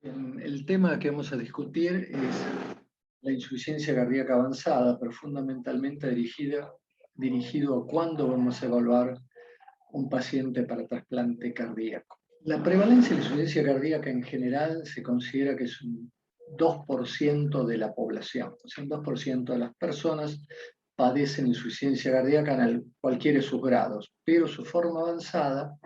El tema que vamos a discutir es la insuficiencia cardíaca avanzada, pero fundamentalmente dirigido a cuándo vamos a evaluar un paciente para trasplante cardíaco. La prevalencia de la insuficiencia cardíaca en general se considera que es un 2% de la población, o sea, un 2% de las personas padecen insuficiencia cardíaca en cualquiera de sus grados, pero su forma avanzada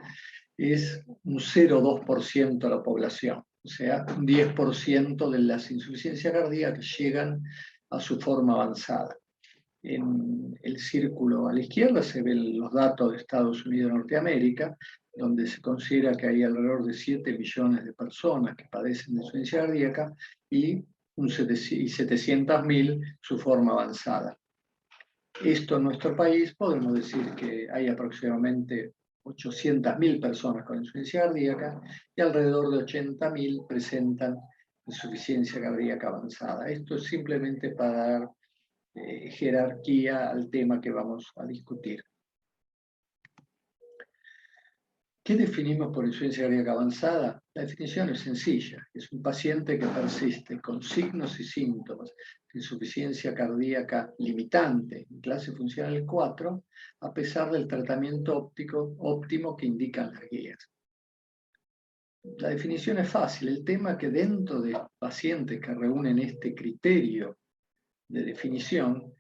es un 0,2% de la población. O sea, un 10% de las insuficiencias cardíacas llegan a su forma avanzada. En el círculo a la izquierda se ven los datos de Estados Unidos y Norteamérica, donde se considera que hay alrededor de 7 millones de personas que padecen de insuficiencia cardíaca y 700.000 su forma avanzada. Esto en nuestro país podemos decir que hay aproximadamente 800.000 personas con insuficiencia cardíaca y alrededor de 80.000 presentan insuficiencia cardíaca avanzada. Esto es simplemente para dar jerarquía al tema que vamos a discutir. ¿Qué definimos por insuficiencia cardíaca avanzada? La definición es sencilla. Es un paciente que persiste con signos y síntomas de insuficiencia cardíaca limitante en clase funcional 4, a pesar del tratamiento óptimo que indican las guías. La definición es fácil. El tema es que dentro de pacientes que reúnen este criterio de definición,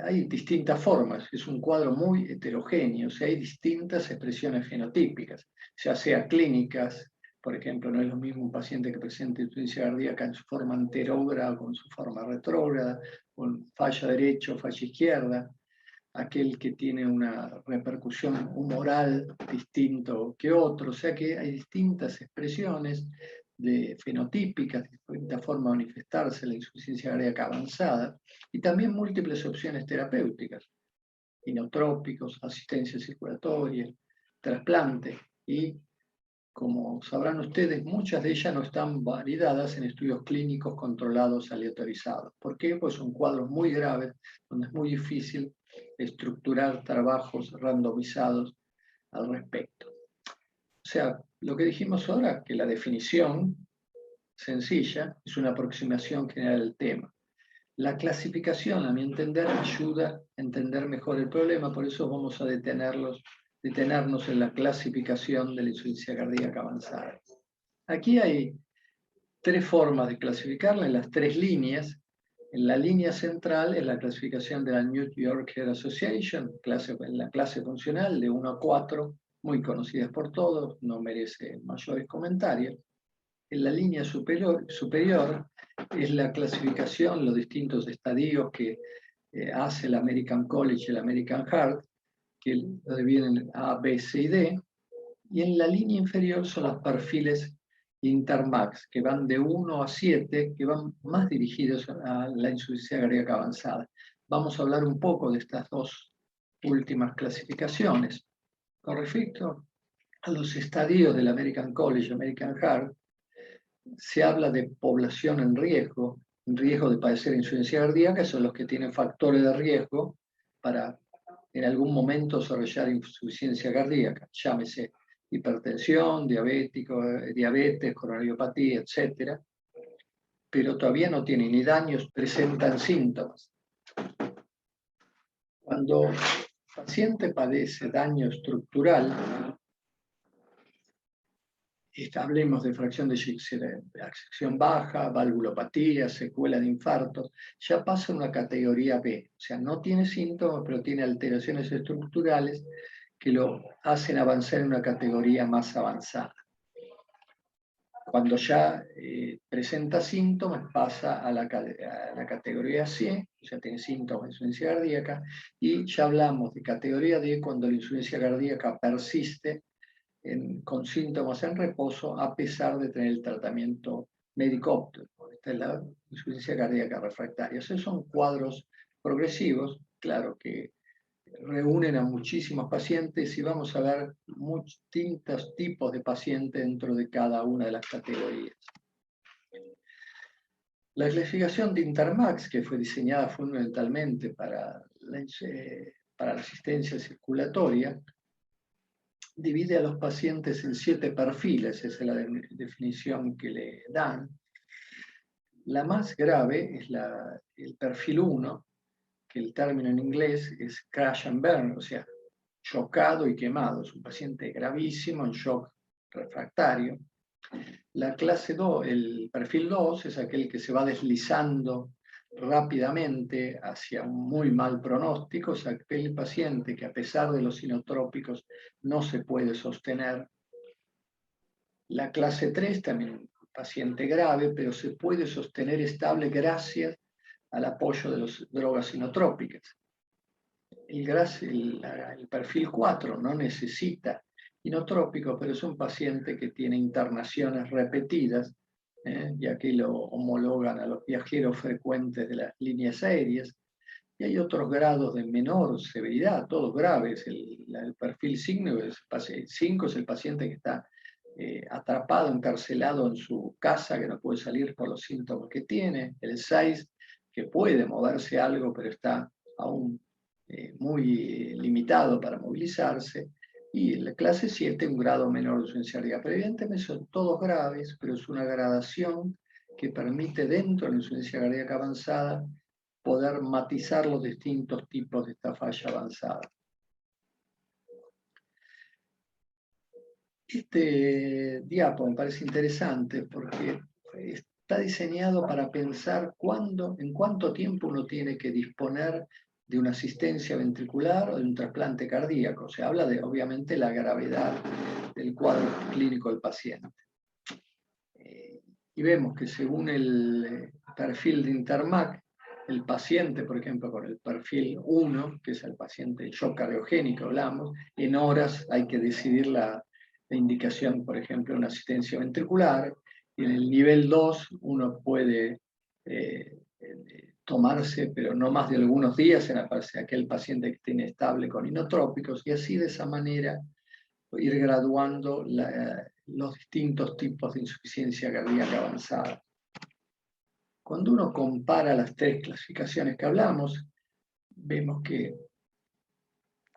hay distintas formas, es un cuadro muy heterogéneo, o sea, hay distintas expresiones fenotípicas, ya sea clínicas, por ejemplo, no es lo mismo un paciente que presente insuficiencia cardíaca en su forma anterógrada o con su forma retrógrada, con falla derecha o falla izquierda, aquel que tiene una repercusión humoral distinto que otro, o sea que hay distintas expresiones fenotípicas, distintas formas de manifestarse la insuficiencia cardíaca avanzada, y también múltiples opciones terapéuticas, inotrópicos, asistencia circulatoria, trasplante, y como sabrán ustedes, muchas de ellas no están validadas en estudios clínicos controlados aleatorizados. ¿Por qué? Pues son cuadros muy graves, donde es muy difícil estructurar trabajos randomizados al respecto. O sea, lo que dijimos ahora, que la definición sencilla es una aproximación general al tema. La clasificación, a mi entender, ayuda a entender mejor el problema, por eso vamos a detenernos en la clasificación de la insuficiencia cardíaca avanzada. Aquí hay tres formas de clasificarla en las tres líneas. En la línea central es la clasificación de la New York Heart Association, en la clase funcional de 1 a 4, muy conocidas por todos, no merece mayores comentarios. En la línea superior es la clasificación, los distintos estadios que hace el American College y el American Heart, que vienen A, B, C y D. Y en la línea inferior son los perfiles Intermax, que van de 1 a 7, que van más dirigidos a la insuficiencia cardíaca avanzada. Vamos a hablar un poco de estas dos últimas clasificaciones. Con respecto a los estadios del American College y American Heart, se habla de población en riesgo de padecer insuficiencia cardíaca, son los que tienen factores de riesgo para en algún momento desarrollar insuficiencia cardíaca, llámese hipertensión, diabetes, coronariopatía, etc. Pero todavía no tienen ni daños, presentan síntomas. Cuando el paciente padece daño estructural, hablemos de fracción de acción baja, valvulopatía, secuela de infarto, ya pasa a una categoría B, o sea, no tiene síntomas, pero tiene alteraciones estructurales que lo hacen avanzar en una categoría más avanzada. Cuando ya presenta síntomas, pasa a la categoría C, o sea, tiene síntomas de insuficiencia cardíaca, y ya hablamos de categoría D cuando la insuficiencia cardíaca persiste con síntomas en reposo a pesar de tener el tratamiento médico óptimo. Esta es la insuficiencia cardíaca refractaria. Esos son cuadros progresivos, claro que reúnen a muchísimos pacientes y vamos a ver distintos tipos de pacientes dentro de cada una de las categorías. La clasificación de Intermax, que fue diseñada fundamentalmente para la asistencia circulatoria, divide a los pacientes en 7 perfiles, esa es la definición que le dan. La más grave es el perfil 1, que el término en inglés es crash and burn, o sea, chocado y quemado. Es un paciente gravísimo en shock refractario. La clase 2, el perfil 2, es aquel que se va deslizando rápidamente hacia un muy mal pronóstico, es aquel paciente que a pesar de los inotrópicos no se puede sostener. La clase 3 también un paciente grave, pero se puede sostener estable gracias al apoyo de las drogas inotrópicas. El perfil 4 no necesita inotrópico, pero es un paciente que tiene internaciones repetidas, y aquí lo homologan a los viajeros frecuentes de las líneas aéreas, y hay otros grados de menor severidad, todos graves. El perfil 5 es el paciente que está atrapado, encarcelado en su casa, que no puede salir por los síntomas que tiene. El 6, que puede moverse algo, pero está aún muy limitado para movilizarse. Y la clase 7, un grado menor de insuficiencia cardíaca. Pero evidentemente son todos graves, pero es una gradación que permite dentro de la insuficiencia cardíaca avanzada poder matizar los distintos tipos de esta falla avanzada. Este diapo me parece interesante porque está diseñado para pensar en cuánto tiempo uno tiene que disponer de una asistencia ventricular o de un trasplante cardíaco. Se habla de, obviamente, la gravedad del cuadro clínico del paciente. Y vemos que según el perfil de Intermac, el paciente, por ejemplo, con el perfil 1, que es el paciente en shock cardiogénico, hablamos, en horas hay que decidir la indicación, por ejemplo, de una asistencia ventricular, y en el nivel 2 uno puede tomarse, pero no más de algunos días, en aquel paciente que esté inestable con inotrópicos, y así de esa manera ir graduando los distintos tipos de insuficiencia cardíaca avanzada. Cuando uno compara las 3 clasificaciones que hablamos, vemos que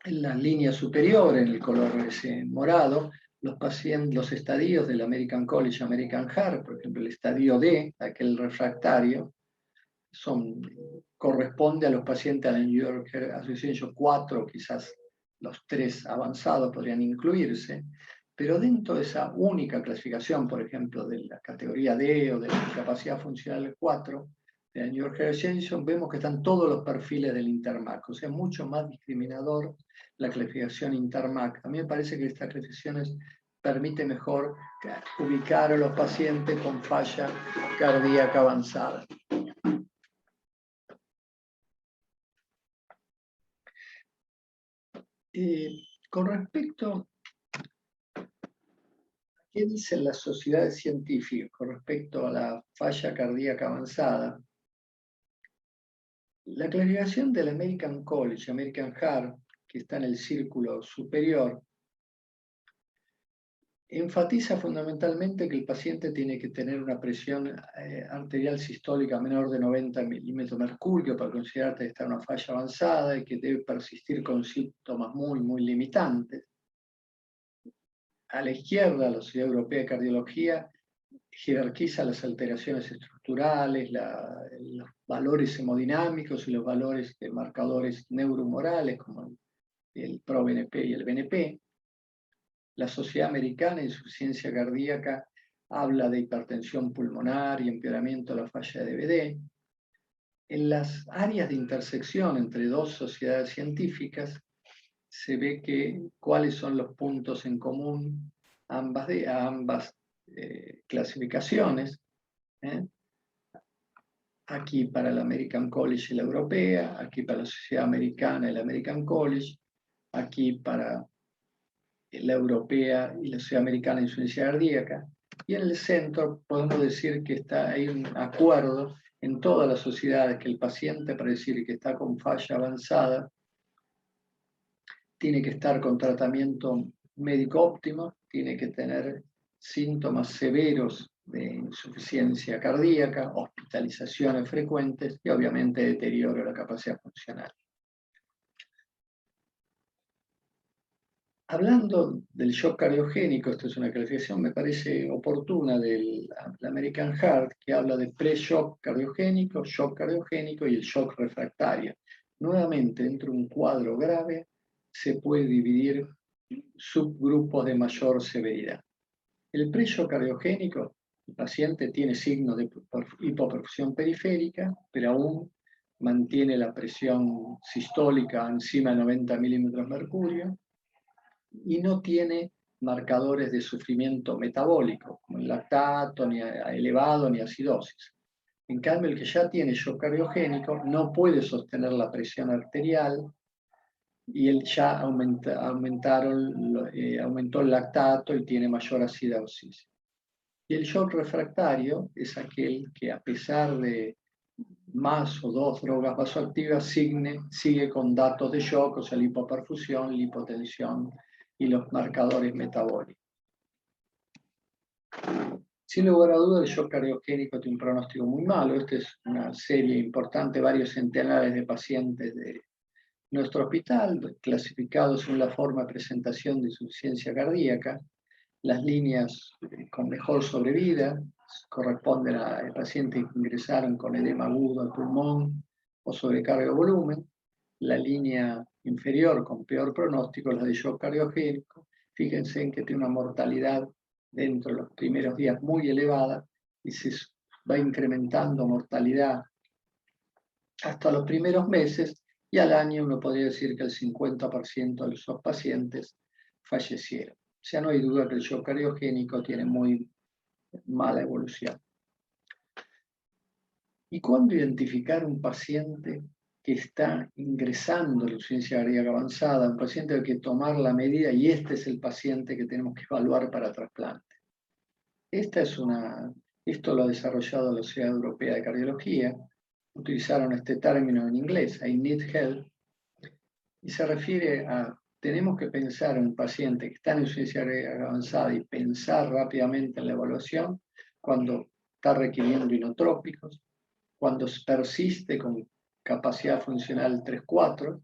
en la línea superior, en el color ese morado, los estadios del American College, American Heart, por ejemplo, el estadio D, aquel refractario, corresponde a los pacientes de la New York Association 4, quizás los 3 avanzados podrían incluirse, pero dentro de esa única clasificación, por ejemplo, de la categoría D o de la discapacidad funcional 4, de la New York Association, vemos que están todos los perfiles del Intermac, o sea, mucho más discriminador la clasificación Intermac. A mí me parece que estas clasificaciones permite mejor ubicar a los pacientes con falla cardíaca avanzada. Con respecto a qué dicen las sociedades científicas con respecto a la falla cardíaca avanzada, la clasificación del American College, American Heart, que está en el círculo superior, enfatiza fundamentalmente que el paciente tiene que tener una presión arterial sistólica menor de 90 milímetros de mercurio para considerar que está en una falla avanzada y que debe persistir con síntomas muy, muy limitantes. A la izquierda, la Sociedad Europea de Cardiología jerarquiza las alteraciones estructurales, los valores hemodinámicos y los valores de marcadores neuromorales, como el ProBNP y el BNP. La Sociedad Americana de Insuficiencia Cardíaca habla de hipertensión pulmonar y empeoramiento de la falla de DVD. En las áreas de intersección entre 2 sociedades científicas se ve cuáles son los puntos en común a ambas clasificaciones. Aquí para la American College y la Europea, aquí para la Sociedad Americana y la American College, aquí para la Europea y la Sociedad Americana de Insuficiencia Cardíaca, y en el centro podemos decir que hay un acuerdo en todas las sociedades que el paciente, para decir que está con falla avanzada, tiene que estar con tratamiento médico óptimo, tiene que tener síntomas severos de insuficiencia cardíaca, hospitalizaciones frecuentes y obviamente deterioro de la capacidad funcional. Hablando del shock cardiogénico, esta es una clasificación, me parece oportuna del American Heart, que habla de pre-shock cardiogénico, shock cardiogénico y el shock refractario. Nuevamente, dentro de un cuadro grave, se puede dividir subgrupos de mayor severidad. El pre-shock cardiogénico, el paciente tiene signos de hipoperfusión periférica, pero aún mantiene la presión sistólica encima de 90 milímetros de mercurio, y no tiene marcadores de sufrimiento metabólico, como el lactato, ni elevado, ni acidosis. En cambio, el que ya tiene shock cardiogénico no puede sostener la presión arterial y él ya aumentó el lactato y tiene mayor acidosis. Y el shock refractario es aquel que, a pesar de más o dos drogas vasoactivas, sigue con datos de shock, o sea, la hipoperfusión, la hipotensión y los marcadores metabólicos. Sin lugar a dudas, el shock cardiogénico tiene un pronóstico muy malo. Esta es una serie importante, varios centenares de pacientes de nuestro hospital, clasificados según la forma de presentación de insuficiencia cardíaca. Las líneas con mejor sobrevida corresponden a pacientes que ingresaron con edema agudo al pulmón o sobrecarga de volumen. La línea inferior con peor pronóstico, la de shock cardiogénico. Fíjense en que tiene una mortalidad dentro de los primeros días muy elevada y se va incrementando mortalidad hasta los primeros meses, y al año uno podría decir que el 50% de esos pacientes fallecieron. O sea, no hay duda que el shock cardiogénico tiene muy mala evolución. ¿Y cuándo identificar un paciente que está ingresando en la insuficiencia cardíaca avanzada? Un paciente hay que tomar la medida y este es el paciente que tenemos que evaluar para trasplante. Esto lo ha desarrollado la Sociedad Europea de Cardiología. Utilizaron este término en inglés, I need help, y se refiere a, tenemos que pensar en un paciente que está en insuficiencia cardíaca avanzada y pensar rápidamente en la evaluación cuando está requiriendo inotrópicos, cuando persiste con capacidad funcional 3-4,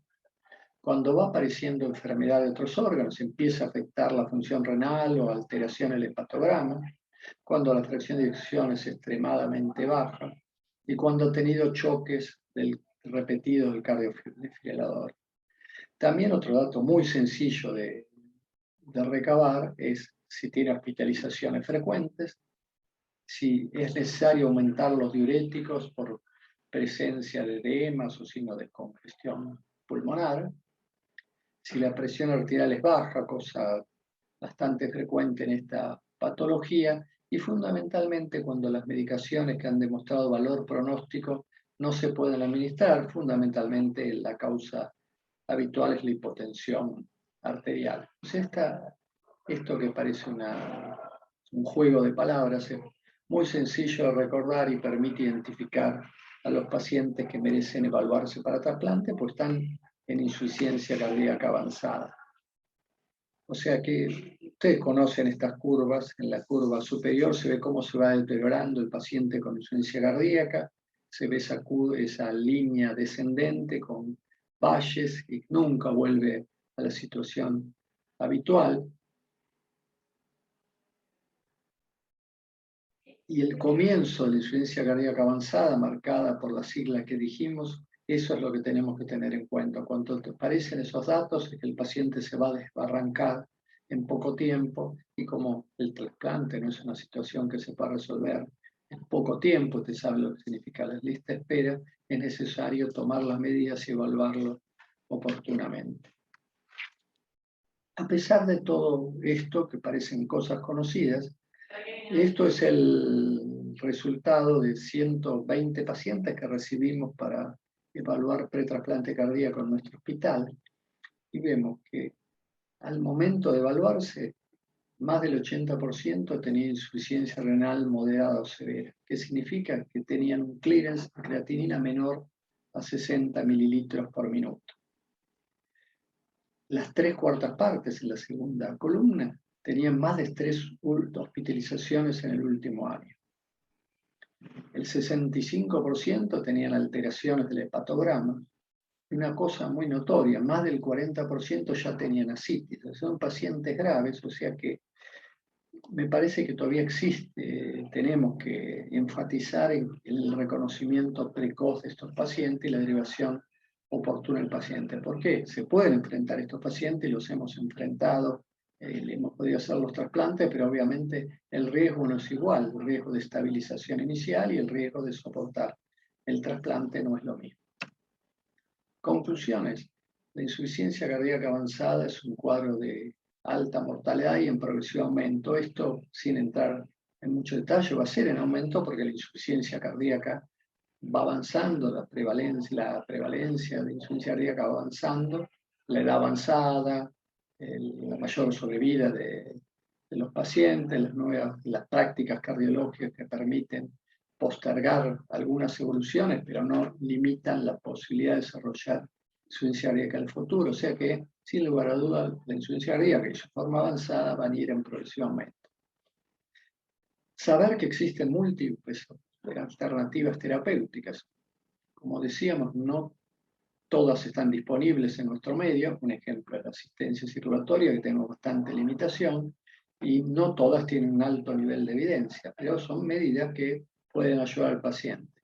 cuando va apareciendo enfermedad de otros órganos, empieza a afectar la función renal o alteración en el hepatograma, cuando la fracción de eyección es extremadamente baja y cuando ha tenido choques repetidos del cardiofibrilador. También otro dato muy sencillo de recabar es si tiene hospitalizaciones frecuentes, si es necesario aumentar los diuréticos por presencia de edemas o signos de congestión pulmonar, si la presión arterial es baja, cosa bastante frecuente en esta patología, y fundamentalmente cuando las medicaciones que han demostrado valor pronóstico no se pueden administrar, fundamentalmente la causa habitual es la hipotensión arterial. Pues esto que parece un juego de palabras es muy sencillo de recordar y permite identificar a los pacientes que merecen evaluarse para trasplante, pues están en insuficiencia cardíaca avanzada. O sea que ustedes conocen estas curvas. En la curva superior se ve cómo se va deteriorando el paciente con insuficiencia cardíaca, se ve esa línea descendente con valles y nunca vuelve a la situación habitual. Y el comienzo de la insuficiencia cardíaca avanzada, marcada por las siglas que dijimos, eso es lo que tenemos que tener en cuenta. Cuando te aparecen esos datos, es que el paciente se va a desbarrancar en poco tiempo, y como el trasplante no es una situación que se pueda resolver en poco tiempo, te sabe lo que significa la lista de espera, es necesario tomar las medidas y evaluarlo oportunamente. A pesar de todo esto, que parecen cosas conocidas, esto es el resultado de 120 pacientes que recibimos para evaluar pretrasplante cardíaco en nuestro hospital, y vemos que al momento de evaluarse, más del 80% tenía insuficiencia renal moderada o severa, que significa que tenían un clearance de creatinina menor a 60 mililitros por minuto. Las 3/4 partes en la segunda columna tenían más de 3 hospitalizaciones en el último año. El 65% tenían alteraciones del hepatograma una cosa muy notoria, más del 40% ya tenían ascitis, son pacientes graves, o sea que me parece que todavía existe, tenemos que enfatizar en el reconocimiento precoz de estos pacientes y la derivación oportuna del paciente. ¿Por qué? Se pueden enfrentar estos pacientes y los hemos enfrentado, hemos podido hacer los trasplantes, pero obviamente el riesgo no es igual, el riesgo de estabilización inicial y el riesgo de soportar el trasplante no es lo mismo. Conclusiones. La insuficiencia cardíaca avanzada es un cuadro de alta mortalidad y en progresivo aumento. Esto, sin entrar en mucho detalle, va a ser en aumento porque la insuficiencia cardíaca va avanzando, la prevalencia de insuficiencia cardíaca va avanzando, la edad avanzada, la mayor sobrevida de los pacientes, las prácticas cardiológicas que permiten postergar algunas evoluciones, pero no limitan la posibilidad de desarrollar insuficiencia cardíaca en el futuro. O sea que, sin lugar a dudas, la insuficiencia cardíaca y su forma avanzada van a ir en progresivo aumento. Saber que existen múltiples alternativas terapéuticas. Como decíamos, no todas están disponibles en nuestro medio. Un ejemplo es la asistencia circulatoria, que tenemos bastante limitación, y no todas tienen un alto nivel de evidencia, pero son medidas que pueden ayudar al paciente.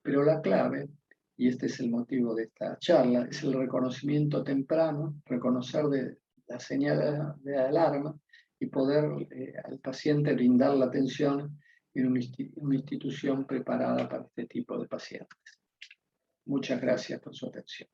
Pero la clave, y este es el motivo de esta charla, es el reconocimiento temprano, reconocer de la señal de alarma y poder al paciente brindar la atención en una institución preparada para este tipo de pacientes. Muchas gracias por su atención.